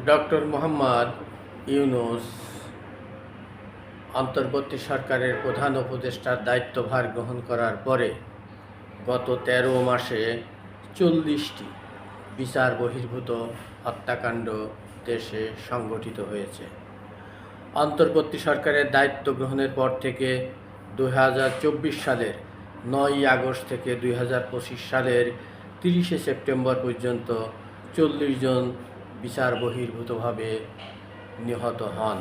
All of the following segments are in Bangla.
ডক্টর মোহাম্মদ ইউনূস অন্তর্বর্তী সরকারের প্রধান উপদেষ্টার দায়িত্বভার গ্রহণ করার পরে গত ১৩ মাসে ৪০টি বিচার বহির্ভূত হত্যাকাণ্ড দেশে সংঘটিত হয়েছে। অন্তর্বর্তী সরকারের দায়িত্ব গ্রহণের পর থেকে ২০২৪ সালের ৯ই আগস্ট থেকে ২০২৫ সালের ৩০শে সেপ্টেম্বর পর্যন্ত ৪০ জন বিচার বহির্ভূতভাবে নিহত হন।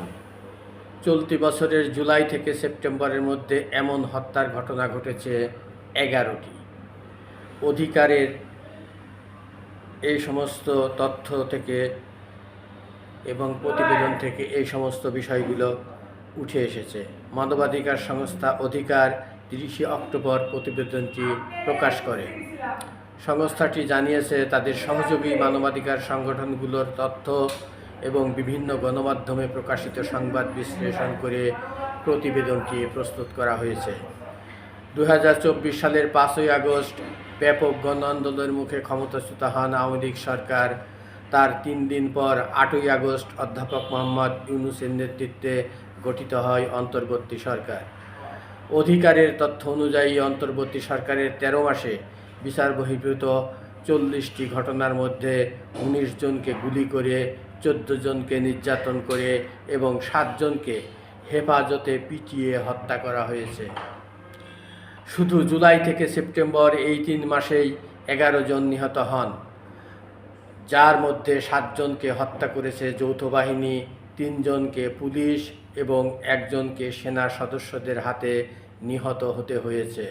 চলতি বছরের জুলাই থেকে সেপ্টেম্বরের মধ্যে এমন হত্যার ঘটনা ঘটেছে ১১টি। অধিকারের এই সমস্ত তথ্য থেকে এবং প্রতিবেদন থেকে এই সমস্ত বিষয়গুলো উঠে এসেছে। মানবাধিকার সংস্থা অধিকার ৩০শে অক্টোবর প্রতিবেদনটি প্রকাশ করে। সংস্থাটি জানিয়েছে তাদের সহযোগী মানবাধিকার সংগঠনগুলোর তথ্য এবং বিভিন্ন গণমাধ্যমে প্রকাশিত সংবাদ বিশ্লেষণ করে প্রতিবেদনটি প্রস্তুত করা হয়েছে। ২০২৪ সালের ৫ই আগস্ট ব্যাপক গণ আন্দোলনের মুখে ক্ষমতাচ্যুত হন আওয়ামী লীগ সরকার। তার ৩ দিন পর ৮ই আগস্ট অধ্যাপক মোহাম্মদ ইউনূসের নেতৃত্বে গঠিত হয় অন্তর্বর্তী সরকার। অধিকারের তথ্য অনুযায়ী অন্তর্বর্তী সরকারের ১৩ মাসে বিচার বহির্ভূত ৪০টি ঘটনার মধ্যে ১৯ জনকে গুলি করে, ১৪ জনকে নির্যাতন করে এবং ৭ জনকে হেফাজতে পিটিয়ে হত্যা করা হয়েছে। শুধু জুলাই থেকে সেপ্টেম্বর এই ৩ মাসেই ১১ জন নিহত হন, যার মধ্যে ৭ জনকে হত্যা করেছে যৌথ বাহিনী, ৩ জনকে পুলিশ এবং ১ জনকে সেনা সদস্যদের হাতে নিহত হতে হয়েছে।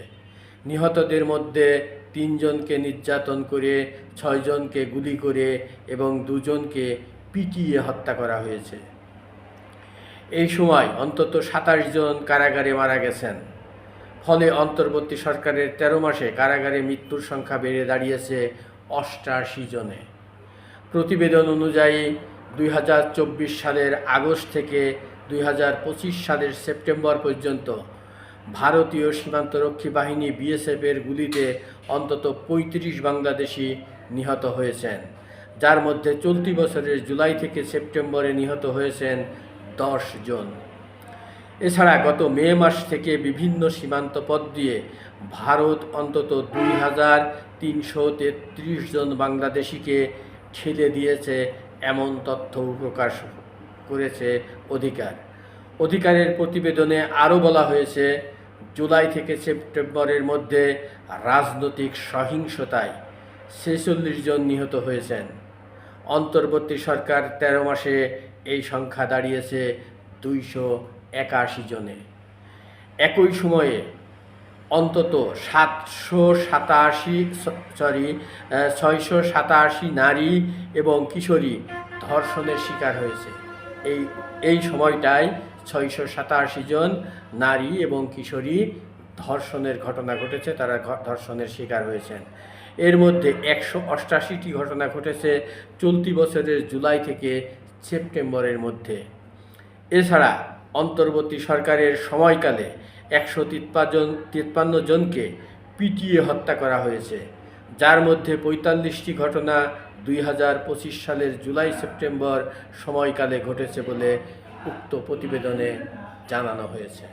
নিহতদের মধ্যে ৩ জনকে নির্যাতন করে, ৬ জনকে গুলি করে এবং ২ জনকে পিটিয়ে হত্যা করা হয়েছে। এই সময় অন্তত ২৭ জন কারাগারে মারা গেছেন। ফলে অন্তর্বর্তী সরকারের ১৩ মাসে কারাগারে মৃত্যুর সংখ্যা বেড়ে দাঁড়িয়েছে ৮৮ জনে। প্রতিবেদন অনুযায়ী ২০২৪ সালের আগস্ট থেকে ২০২৫ সালের সেপ্টেম্বর পর্যন্ত ভারতীয় সীমান্তরক্ষী বাহিনী বিএসএফের গুলিতে অন্তত ৩৫ বাংলাদেশি নিহত হয়েছেন, যার মধ্যে চলতি বছরের জুলাই থেকে সেপ্টেম্বরে নিহত হয়েছেন ১০ জন। এছাড়া গত মে মাস থেকে বিভিন্ন সীমান্ত পথ দিয়ে ভারত অন্তত ২,৩৩৩ জন বাংলাদেশিকে ঠেলে দিয়েছে, এমন তথ্যও প্রকাশ করেছে অধিকারের প্রতিবেদনে আরও বলা হয়েছে, জুলাই থেকে সেপ্টেম্বরের মধ্যে রাজনৈতিক সহিংসতায় ৪৬ জন নিহত হয়েছেন। অন্তর্বর্তী সরকার ১৩ মাসে এই সংখ্যা দাঁড়িয়েছে ২৮১ জনে। একই সময়ে অন্তত ৬87 নারী এবং কিশোরী ধর্ষণের শিকার হয়েছে। এই সময়টায় ৬87 জন নারী এবং কিশোরী ধর্ষণের ঘটনা ঘটেছে, তারা ধর্ষণের শিকার হয়েছেন। এর মধ্যে ১৮৮টি ঘটনা ঘটেছে চলতি বছরের জুলাই থেকে সেপ্টেম্বরের মধ্যে। এছাড়া অন্তর্বর্তী সরকারের সময়কালে ১৫৩ জনকে পিটিয়ে হত্যা করা হয়েছে, যার মধ্যে ৪৫টি ঘটনা ২০২৫ সালের জুলাই সেপ্টেম্বর সময়কালে ঘটেছে বলে উক্ত প্রতিবেদনে জানানো হয়েছে।